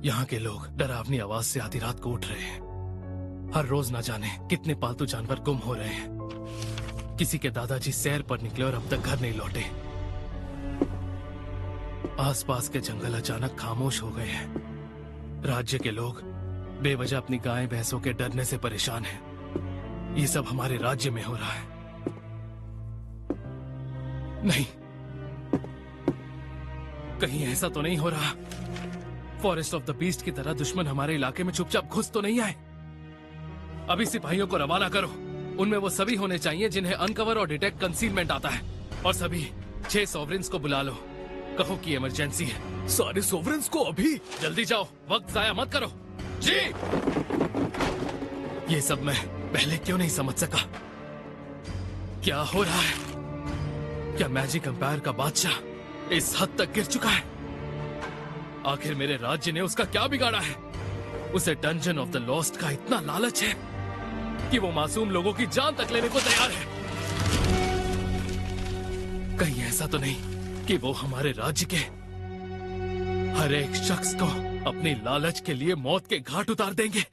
यहाँ के लोग डरावनी आवाज से आधी रात को उठ रहे हैं। हर रोज न जाने कितने पालतू जानवर गुम हो रहे हैं। किसी के दादाजी सैर पर निकले और अब तक घर नहीं लौटे। आसपास के जंगल अचानक खामोश हो गए हैं। राज्य के लोग बेवजह अपनी गाय भैंसों के डरने से परेशान हैं। ये सब हमारे राज्य में हो रहा है। नहीं, कहीं ऐसा तो नहीं हो रहा फॉरेस्ट ऑफ द बीस्ट की तरह दुश्मन हमारे इलाके में चुपचाप घुस तो नहीं आए? अभी सिपाहियों को रवाना करो। उनमें वो सभी होने चाहिए जिन्हें अनकवर और डिटेक्ट कंसीलमेंट आता है। और सभी 6 सॉवरेन्स को बुला लो। कहो कि इमरजेंसी है। सारे सॉवरेन्स को अभी? जल्दी जाओ, वक्त जाया मत करो। जी। ये सब मैं पहले क्यों नहीं समझ सका? क्या हो रहा है? क्या मैजिक एम्पायर का बादशाह इस हद तक गिर चुका है? आखिर मेरे राज्य ने उसका क्या बिगाड़ा है? उसे डंजन ऑफ द लॉस्ट का इतना लालच है कि वो मासूम लोगों की जान तक लेने को तैयार है। कहीं ऐसा तो नहीं कि वो हमारे राज्य के हर एक शख्स को अपनी लालच के लिए मौत के घाट उतार देंगे?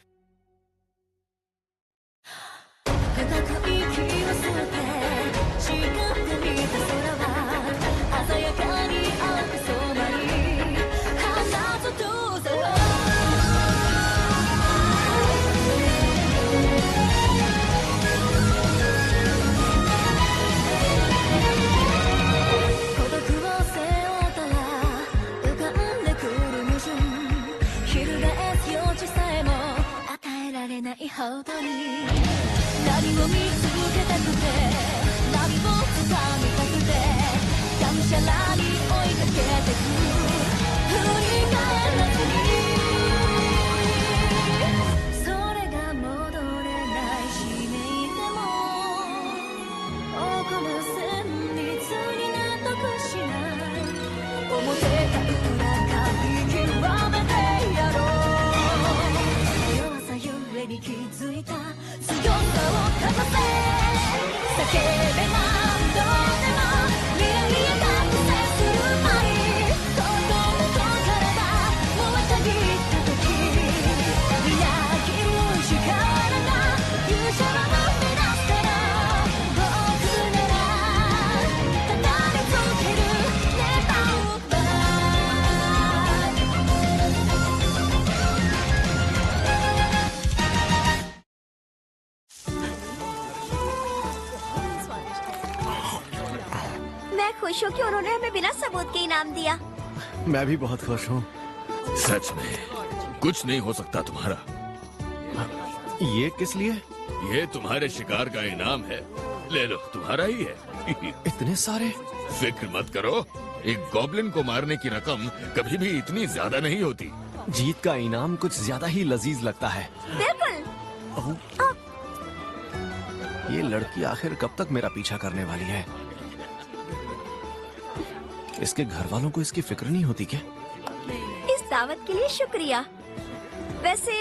खुश हूँ कि उन्होंने हमें बिना सबूत के इनाम दिया। मैं भी बहुत खुश हूँ। सच में कुछ नहीं हो सकता तुम्हारा। ये किस लिए? ये तुम्हारे शिकार का इनाम है। ले लो, तुम्हारा ही है। इतने सारे? फिक्र मत करो, एक गॉब्लिन को मारने की रकम कभी भी इतनी ज्यादा नहीं होती। जीत का इनाम कुछ ज्यादा ही लजीज लगता है। बिल्कुल। ये लड़की आखिर कब तक मेरा पीछा करने वाली है? इसके घर वालों को इसकी फिक्र नहीं होती क्या? इस दावत के लिए शुक्रिया। वैसे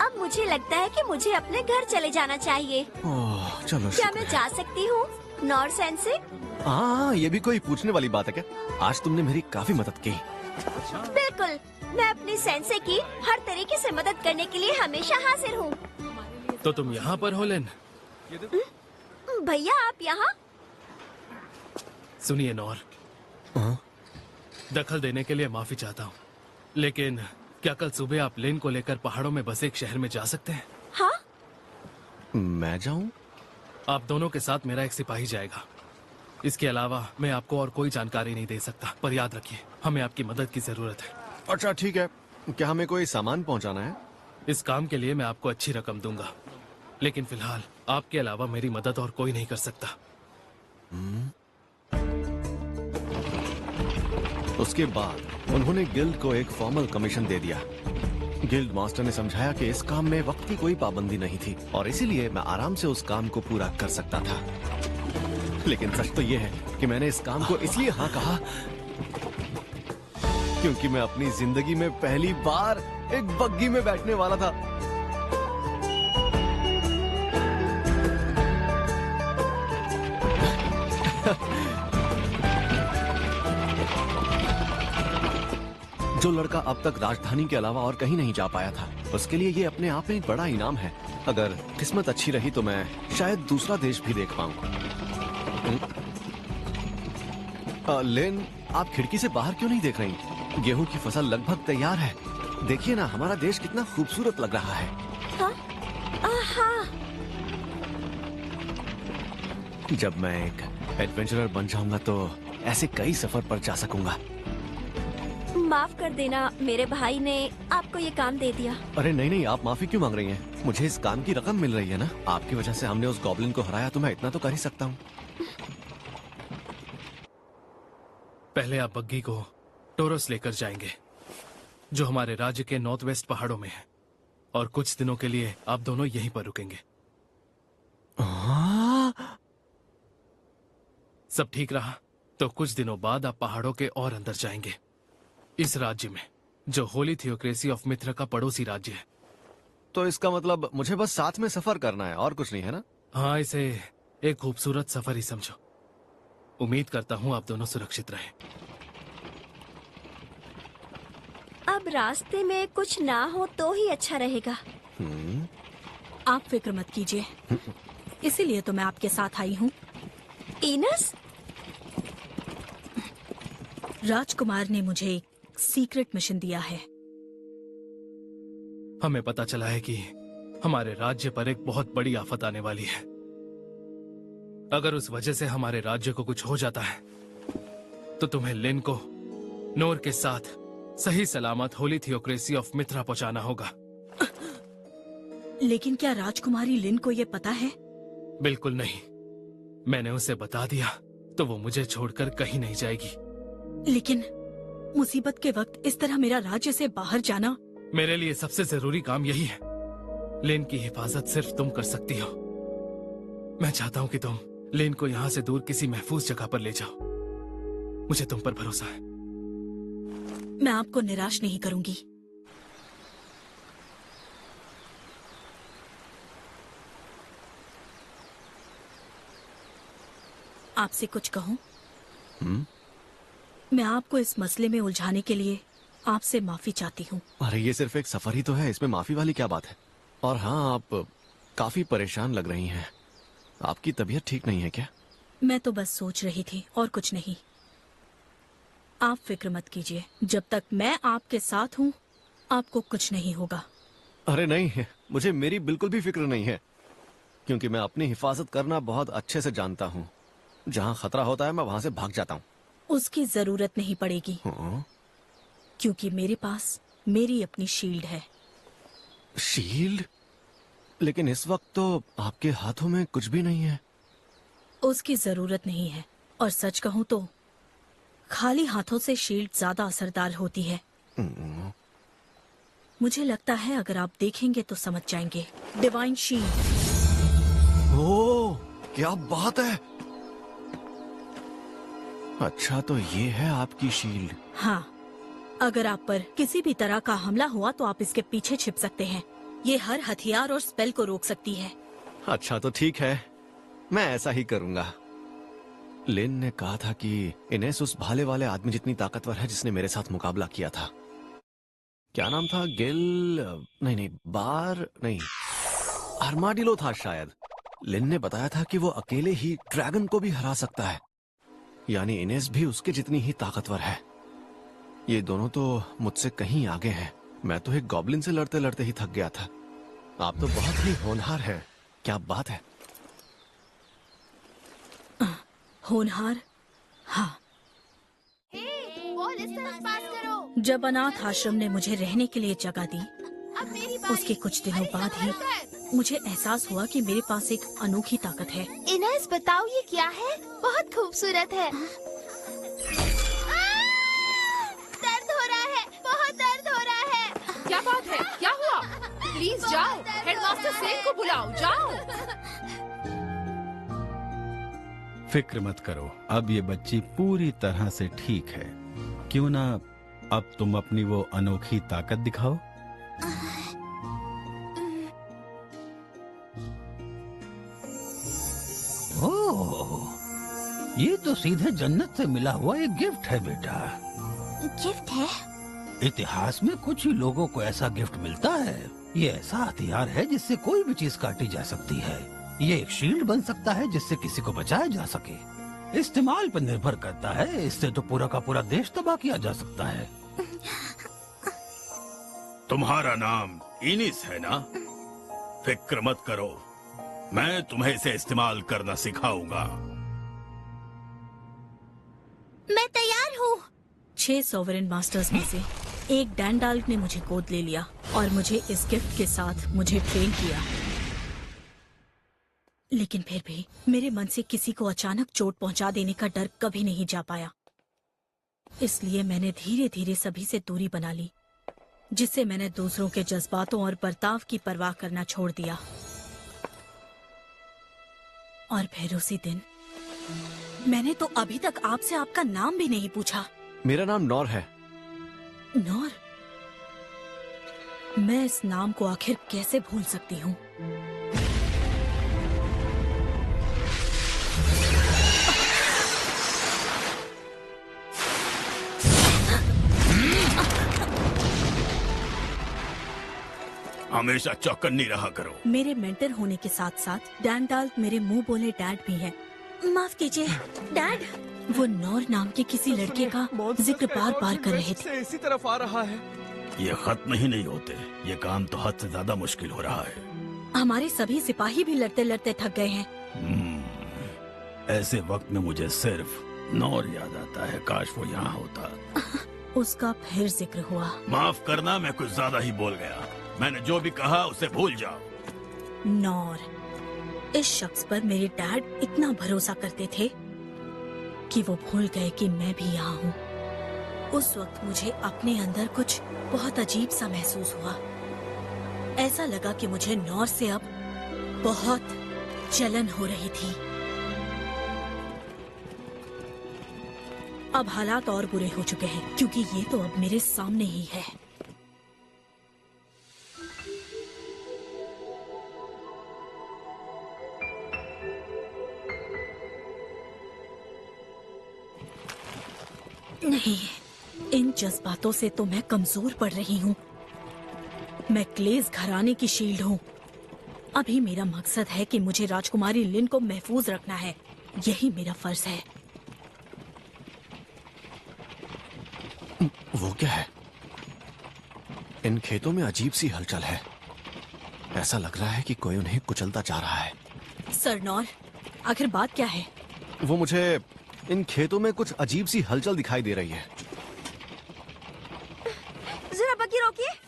अब मुझे लगता है कि मुझे अपने घर चले जाना चाहिए। ओह, चलो। क्या मैं जा सकती हूँ नॉर सेंसे? हाँ, ये भी कोई पूछने वाली बात है क्या? आज तुमने मेरी काफी मदद की। बिल्कुल, मैं अपनी सेंसे की हर तरीके से मदद करने के लिए हमेशा हाजिर हूँ। तो तुम यहाँ पर हो लेन? भैया आप यहाँ? सुनिए नॉर, दखल देने के लिए माफी चाहता हूँ, लेकिन क्या कल सुबह आप लेन को लेकर पहाड़ों में बसे एक शहर में जा सकते हैं? हाँ? मैं जाऊँ? आप दोनों के साथ मेरा एक सिपाही जाएगा। इसके अलावा मैं आपको और कोई जानकारी नहीं दे सकता, पर याद रखिए हमें आपकी मदद की जरूरत है। अच्छा ठीक है। क्या हमें कोई सामान पहुंचाना है? इस काम के लिए मैं आपको अच्छी रकम दूंगा, लेकिन फिलहाल आपके अलावा मेरी मदद और कोई नहीं कर सकता। उसके बाद उन्होंने गिल्ड को एक फॉर्मल कमीशन दे दिया। गिल्ड मास्टर ने समझाया कि इस काम में वक्त की कोई पाबंदी नहीं थी और इसीलिए मैं आराम से उस काम को पूरा कर सकता था। लेकिन सच तो यह है कि मैंने इस काम को इसलिए हाँ कहा क्योंकि मैं अपनी जिंदगी में पहली बार एक बग्गी में बैठने वाला था। जो लड़का अब तक राजधानी के अलावा और कहीं नहीं जा पाया था, उसके लिए ये अपने आप में एक बड़ा इनाम है। अगर किस्मत अच्छी रही तो मैं शायद दूसरा देश भी देख पाऊं। लेन, आप खिड़की से बाहर क्यों नहीं देख रही? गेहूं की फसल लगभग तैयार है। देखिए ना, हमारा देश कितना खूबसूरत लग रहा है। हाँ? हाँ। जब मैं एक एडवेंचरर बन जाऊंगा तो ऐसे कई सफर पर जा सकूंगा। माफ कर देना, मेरे भाई ने आपको ये काम दे दिया। अरे नहीं नहीं, आप माफी क्यों मांग रही हैं? मुझे इस काम की रकम मिल रही है ना। आपकी वजह से हमने उस गॉब्लिन को हराया तो मैं इतना तो कर ही सकता हूँ। पहले आप बग्गी को टोरस लेकर जाएंगे, जो हमारे राज्य के नॉर्थ वेस्ट पहाड़ों में है, और कुछ दिनों के लिए आप दोनों यहीं पर रुकेंगे। सब ठीक रहा तो कुछ दिनों बाद आप पहाड़ों के और अंदर जाएंगे, इस राज्य में जो होली थियोक्रेसी ऑफ मित्र का पड़ोसी राज्य है। तो इसका मतलब मुझे बस साथ में सफर करना है और कुछ नहीं है ना? हाँ, इसे एक खूबसूरत सफर ही समझो। उम्मीद करता हूँ आप दोनों सुरक्षित रहें। अब रास्ते में कुछ ना हो तो ही अच्छा रहेगा। आप फिक्र मत कीजिए, इसीलिए तो मैं आपके साथ आई हूँ। इनस? राजकुमार ने मुझे एक सीक्रेट मिशन दिया है। हमें पता चला है कि हमारे राज्य पर एक बहुत बड़ी आफत आने वाली है। अगर उस वजह से हमारे राज्य को कुछ हो जाता है तो तुम्हें लिन को नोर के साथ सही सलामत होली थियोक्रेसी ऑफ मित्रा पहुंचाना होगा। लेकिन क्या राजकुमारी लिन को ये पता है? बिल्कुल नहीं। मैंने उसे बता दिया तो वो मुझे छोड़कर कहीं नहीं जाएगी। लेकिन मुसीबत के वक्त इस तरह मेरा राज्य से बाहर जाना। मेरे लिए सबसे जरूरी काम यही है। लिन की हिफाजत सिर्फ तुम कर सकती हो। मैं चाहता हूँ कि तुम लिन को यहाँ से दूर किसी महफूज जगह पर ले जाओ। मुझे तुम पर भरोसा है। मैं आपको निराश नहीं करूंगी। आपसे कुछ कहूं? मैं आपको इस मसले में उलझाने के लिए आपसे माफी चाहती हूँ। अरे ये सिर्फ एक सफर ही तो है, इसमें माफी वाली क्या बात है? और हाँ, आप काफी परेशान लग रही हैं। आपकी तबीयत ठीक नहीं है क्या? मैं तो बस सोच रही थी और कुछ नहीं। आप फिक्र मत कीजिए, जब तक मैं आपके साथ हूँ आपको कुछ नहीं होगा। अरे नहीं, मुझे मेरी बिल्कुल भी फिक्र नहीं है, क्योंकि मैं अपनी हिफाजत करना बहुत अच्छे से जानता हूँ। जहाँ खतरा होता है मैं वहाँ से भाग जाता हूँ। उसकी जरूरत नहीं पड़ेगी, क्योंकि मेरे पास मेरी अपनी शील्ड है। शील्ड? लेकिन इस वक्त तो आपके हाथों में कुछ भी नहीं है। उसकी जरूरत नहीं है, और सच कहूँ तो खाली हाथों से शील्ड ज्यादा असरदार होती है। मुझे लगता है अगर आप देखेंगे तो समझ जाएंगे। Divine shield. ओह, क्या बात है! अच्छा, तो ये है आपकी शील्ड? हाँ, अगर आप पर किसी भी तरह का हमला हुआ तो आप इसके पीछे छिप सकते हैं। ये हर हथियार और स्पेल को रोक सकती है। अच्छा तो ठीक है, मैं ऐसा ही करूंगा। लिन ने कहा था कि इनेस उस भाले वाले आदमी जितनी ताकतवर है जिसने मेरे साथ मुकाबला किया था। क्या नाम था? आर्माडिलो था शायद। लिन ने बताया था कि वो अकेले ही ड्रैगन को भी हरा सकता है, यानी इनेस भी उसके जितनी ही ताकतवर है। ये दोनों तो मुझसे कहीं आगे हैं। मैं तो एक गॉब्लिन से लड़ते लड़ते ही थक गया था। आप तो बहुत ही होनहार हैं। क्या बात है! होनहार? हाँ। जब अनाथ आश्रम ने मुझे रहने के लिए जगह दी, उसके कुछ दिनों बाद ही मुझे एहसास हुआ कि मेरे पास एक अनोखी ताकत है। इनेस, बताओ ये क्या है? बहुत खूबसूरत है। दर्द हो रहा है, बहुत दर्द हो रहा है। क्या बात है? क्या हुआ? प्लीज जाओ, हेडमास्टर सेन को बुलाओ, जाओ। फिक्र मत करो, अब ये बच्ची पूरी तरह से ठीक है। क्यों ना अब तुम अपनी वो अनोखी ताकत दिखाओ। ओह, ये तो सीधे जन्नत से मिला हुआ एक गिफ्ट है बेटा। गिफ्ट है? इतिहास में कुछ ही लोगों को ऐसा गिफ्ट मिलता है। ये ऐसा हथियार है जिससे कोई भी चीज काटी जा सकती है। ये एक शील्ड बन सकता है जिससे किसी को बचाया जा सके। इस्तेमाल पर निर्भर करता है, इससे तो पूरा का पूरा देश तबाह किया जा सकता है। तुम्हारा नाम इनिस है ना? फिक्र मत करो, मैं तुम्हें इसे इस्तेमाल करना सिखाऊंगा। मैं तैयार हूँ। 6 सॉवरेन मास्टर्स में से एक डैंडाल्क ने मुझे गोद ले लिया और मुझे इस गिफ्ट के साथ मुझे ट्रेन किया। लेकिन फिर भी मेरे मन से किसी को अचानक चोट पहुंचा देने का डर कभी नहीं जा पाया। इसलिए मैंने धीरे धीरे सभी से दूरी बना ली, जिससे मैंने दूसरों के जज्बातों और बर्ताव की परवाह करना छोड़ दिया। और फिर उसी दिन मैंने तो अभी तक आपसे आपका नाम भी नहीं पूछा। मेरा नाम नौर है। नौर? मैं इस नाम को आखिर कैसे भूल सकती हूँ? हमेशा चौकन्नी रहा करो। मेरे मेंटर होने के साथ साथ डैंडाल्क मेरे मुंह बोले डैड भी है। माफ कीजिए डैड। वो नौर नाम के किसी लड़के का जिक्र बार बार कर रहे थे। इसी तरफ आ रहा है। ये खत्म ही नहीं होते। ये काम तो हद से ज्यादा मुश्किल हो रहा है। हमारे सभी सिपाही भी लड़ते लड़ते थक गए हैं। ऐसे वक्त में मुझे सिर्फ नौर याद आता है। काश वो यहाँ होता। उसका फिर जिक्र हुआ। माफ करना, मैं कुछ ज्यादा ही बोल गया। मैंने जो भी कहा उसे भूल जाओ। नौर, इस शख्स पर मेरे डैड इतना भरोसा करते थे कि वो भूल गए कि मैं भी यहाँ हूँ। उस वक्त मुझे अपने अंदर कुछ बहुत अजीब सा महसूस हुआ। ऐसा लगा कि मुझे नौर से अब बहुत जलन हो रही थी। अब हालात और बुरे हो चुके हैं, क्योंकि ये तो अब मेरे सामने ही है। नहीं, इन जज्बातों से तो मैं कमजोर पड़ रही हूँ। मैं क्लेस घराने की शील्ड हूँ। अभी मेरा मकसद है कि मुझे राजकुमारी लिन को महफूज रखना है। यही मेरा फर्ज है। वो क्या है? इन खेतों में अजीब सी हलचल है। ऐसा लग रहा है कि कोई उन्हें कुचलता जा रहा है। सर नौर, आखिर बात क्या है? वो मुझे इन खेतों में कुछ अजीब सी हलचल दिखाई दे रही है। जरा बग्गी रोकिए।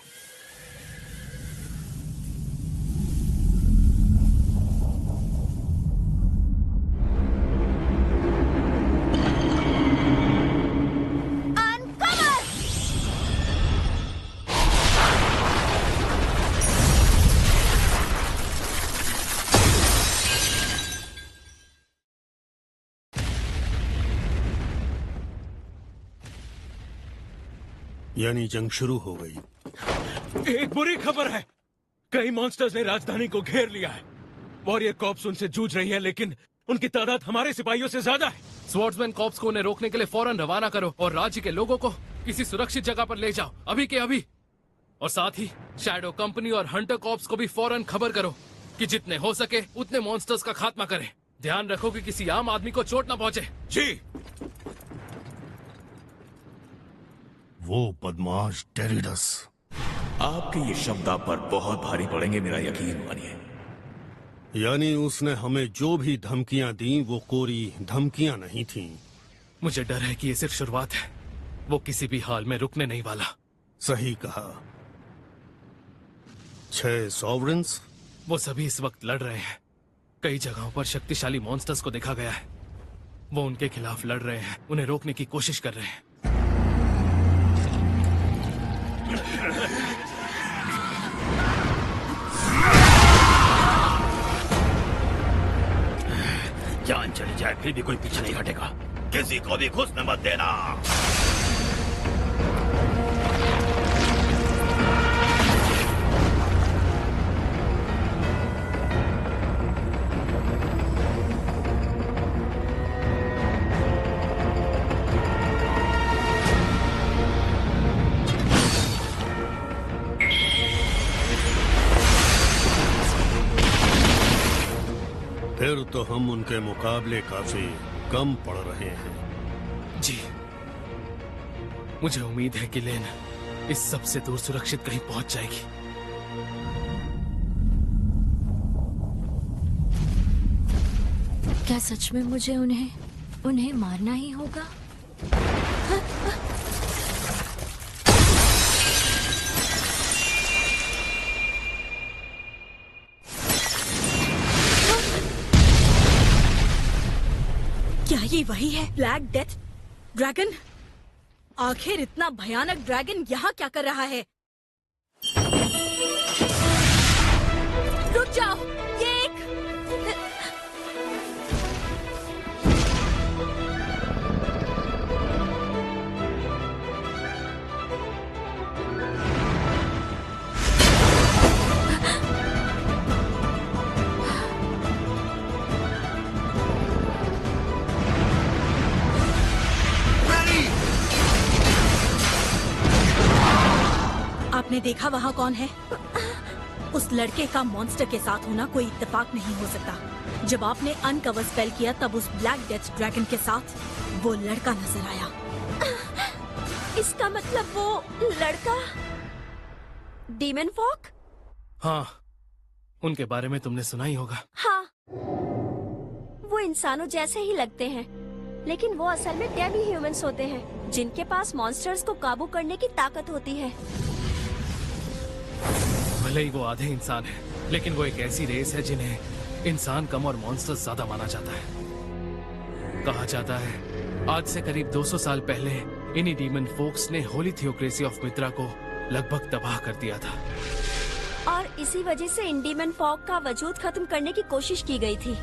यानी जंग शुरू हो गई। एक बुरी खबर है। कई मॉन्स्टर्स ने राजधानी को घेर लिया है। वॉरियर कॉर्प्स उनसे जूझ रही है, लेकिन उनकी तादाद हमारे सिपाहियों से ज्यादा है। स्वॉर्ड्समैन कॉर्प्स को उन्हें रोकने के लिए फौरन रवाना करो और राज्य के लोगों को किसी सुरक्षित जगह पर ले जाओ, अभी के अभी। और साथ ही शैडो कंपनी और हंटर कॉर्प्स को भी फौरन खबर करो कि जितने हो सके उतने मॉन्स्टर्स का खात्मा करें। ध्यान रखो कि किसी आम आदमी को चोट न पहुंचे। जी। वो बदमाश टेरिडस। आपके ये शब्द आप पर बहुत भारी पड़ेंगे, मेरा यकीन मानिए। यानी उसने हमें जो भी धमकियां दी वो कोरी धमकियां नहीं थीं। मुझे डर है कि ये सिर्फ शुरुआत है। वो किसी भी हाल में रुकने नहीं वाला। सही कहा। 6 सॉवरेंस? वो सभी इस वक्त लड़ रहे हैं। कई जगहों पर शक्तिशाली मॉन्स्टर्स को देखा गया है। वो उनके खिलाफ लड़ रहे हैं, उन्हें रोकने की कोशिश कर रहे हैं। जान चली जाए फिर भी कोई पीछे नहीं हटेगा। किसी को भी घुसने मत देना। तो हम उनके मुकाबले काफी कम पड़ रहे हैं। जी, मुझे उम्मीद है कि लेन इस सब से दूर सुरक्षित कहीं पहुंच जाएगी। क्या सच में मुझे उन्हें मारना ही होगा? क्या ये वही है, ब्लैक डेथ ड्रैगन? आखिर इतना भयानक ड्रैगन यहाँ क्या कर रहा है? रुक जाओ, ये एक आपने देखा वहाँ कौन है? उस लड़के का मॉन्स्टर के साथ होना कोई इत्तेफाक नहीं हो सकता। जब आपने अनकवर स्पेल किया तब उस ब्लैक डेथ ड्रैगन के साथ वो लड़का नजर आया। इसका मतलब वो लड़का डीमन फॉक? हाँ, उनके बारे में तुमने सुना ही होगा। हाँ, वो इंसानों जैसे ही लगते हैं, लेकिन वो असल में डेमी ह्यूमंस होते हैं जिनके पास मॉन्स्टर्स को काबू करने की ताकत होती है। भले ही वो आधे इंसान है, लेकिन वो एक ऐसी रेस है जिन्हें इंसान कम और मॉन्स्टर्स ज्यादा माना जाता है। कहा जाता है आज से करीब 200 साल पहले इन्हीं डीमन फोक्स ने होली थियोक्रेसी ऑफ मित्रा को लगभग तबाह कर दिया था। और इसी वजह से इन डीमन फॉक का वजूद खत्म करने की कोशिश की गई थी।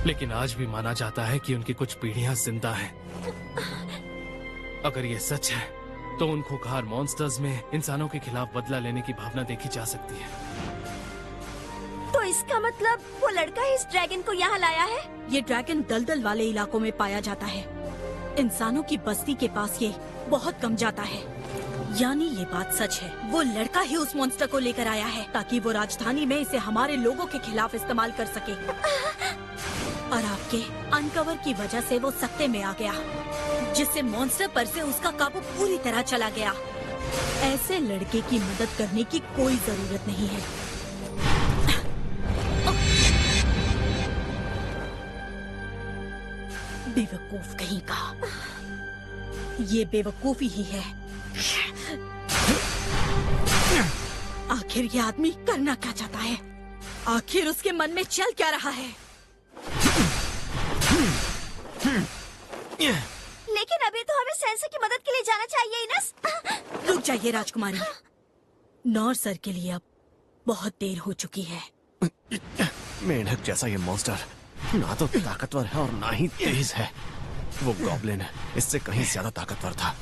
लेकिन आज भी माना जाता है कि उनकी कुछ पीढ़ियां जिंदा हैं। अगर ये सच है तो उन खूंखार मॉन्स्टर्स में इंसानों के खिलाफ बदला लेने की भावना देखी जा सकती है। तो इसका मतलब वो लड़का ही इस ड्रैगन को यहाँ लाया है? ये ड्रैगन दलदल वाले इलाकों में पाया जाता है। इंसानों की बस्ती के पास ये बहुत कम जाता है। यानी ये बात सच है, वो लड़का ही उस मॉन्स्टर को लेकर आया है ताकि वो राजधानी में इसे हमारे लोगों के खिलाफ इस्तेमाल कर सके। और आपके अनकवर की वजह से वो सत्ते में आ गया, जिससे मॉन्स्टर पर से उसका काबू पूरी तरह चला गया। ऐसे लड़के की मदद करने की कोई जरूरत नहीं है। बेवकूफ कहीं का। ये बेवकूफी ही है। आखिर ये आदमी करना क्या चाहता है? आखिर उसके मन में चल क्या रहा है? लेकिन अभी तो हमें सेंसर की मदद के लिए जाना चाहिए इनस। रुक जाइए राजकुमारी, नॉर सर के लिए अब बहुत देर हो चुकी है। मेंढक जैसा ये मॉन्स्टर ना तो ताकतवर है और ना ही तेज है। वो गॉब्लिन इससे कहीं ज्यादा ताकतवर था।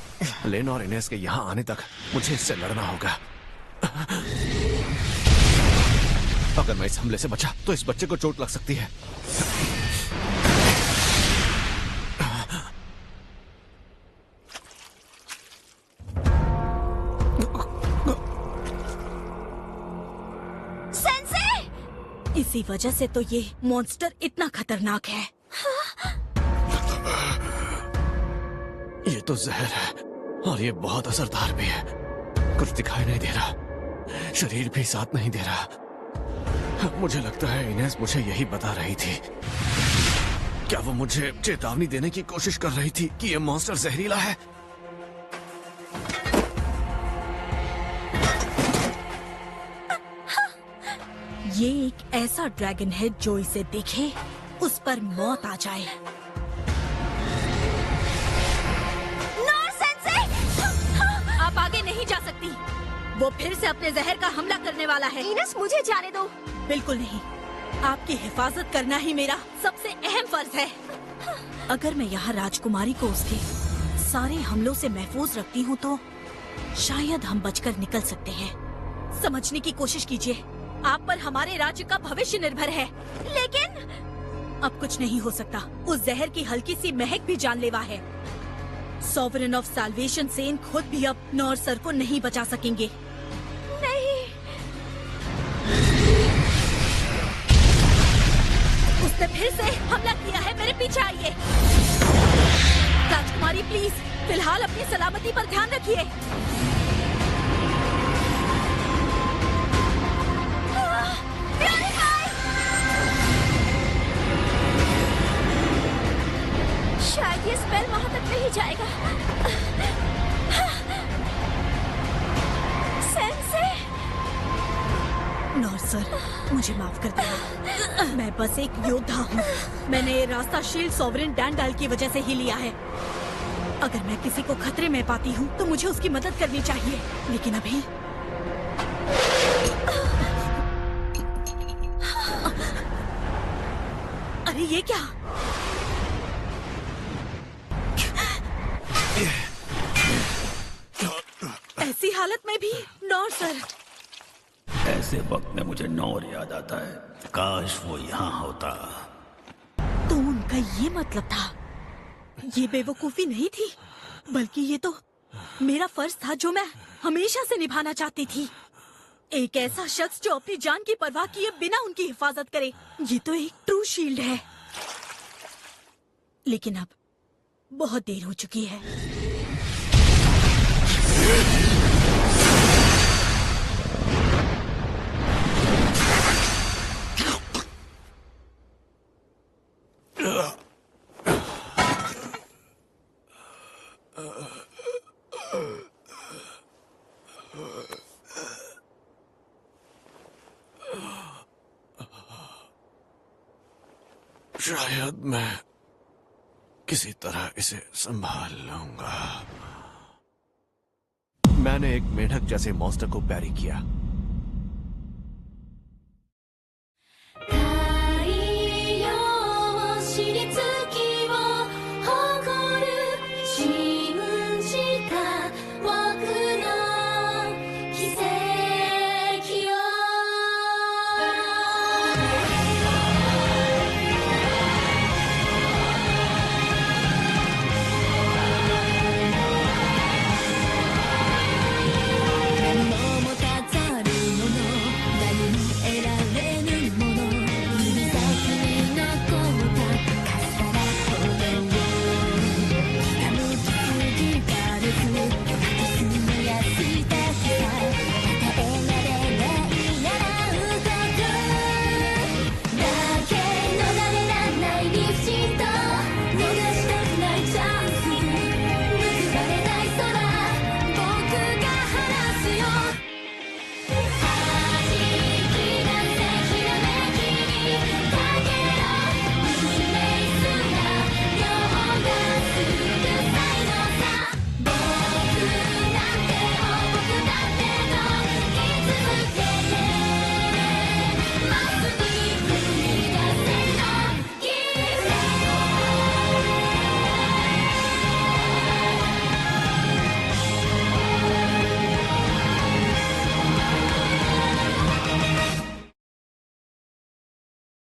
लेन और इनेस के यहाँ आने तक मुझे इससे लड़ना होगा। अगर मैं इस हमले से बचा तो इस बच्चे को चोट लग सकती है। इसी वजह से तो ये मॉन्स्टर इतना खतरनाक है। ये तो जहर है और ये बहुत असरदार भी है। कुछ दिखाई नहीं दे रहा, शरीर भी साथ नहीं दे रहा। मुझे लगता है इनेस मुझे यही बता रही थी। क्या वो मुझे चेतावनी देने की कोशिश कर रही थी कि ये मॉन्स्टर जहरीला है? ये एक ऐसा ड्रैगन है जो इसे देखे उस पर मौत आ जाए। आप आगे नहीं जा सकती। वो फिर से अपने जहर का हमला करने वाला है। इनस मुझे जाने दो। बिल्कुल नहीं, आपकी हिफाजत करना ही मेरा सबसे अहम फर्ज है। अगर मैं यहाँ राजकुमारी को उसके सारे हमलों से महफूज रखती हूँ तो शायद हम बचकर निकल सकते हैं। समझने की कोशिश कीजिए, आप पर हमारे राज्य का भविष्य निर्भर है। लेकिन अब कुछ नहीं हो सकता। उस जहर की हल्की सी महक भी जानलेवा है। सॉवरेन ऑफ साल्वेशन सेन खुद भी अब नॉर सर को नहीं बचा सकेंगे। नहीं। उसने फिर से हमला किया है। मेरे पीछे आइए। राजकुमारी प्लीज फिलहाल अपनी सलामती पर ध्यान रखिए। शायद ये स्पेल वहां तक नहीं जाएगा। सेंसे। नॉर सर, मुझे माफ कर देना। मैं बस एक योद्धा हूँ। मैंने ये रास्ता शील्ड सॉवरेन डैंडाल की वजह से ही लिया है। अगर मैं किसी को खतरे में पाती हूँ तो मुझे उसकी मदद करनी चाहिए, लेकिन अभी अरे ये क्या? ऐसी हालत में भी नॉर सर। ऐसे वक्त में मुझे नौर याद आता है। काश वो यहाँ होता। तो उनका ये मतलब था। ये बेवकूफी नहीं थी, बल्कि ये तो मेरा फर्ज था जो मैं हमेशा से निभाना चाहती थी। एक ऐसा शख्स जो अपनी जान की परवाह किए बिना उनकी हिफाजत करे। ये तो एक ट्रू शील्ड है। लेकिन अब बहुत देर हो चुकी है। शायद मैं किसी तरह इसे संभाल लूंगा। मैंने एक मेढक जैसे मॉन्स्टर को पैरी किया।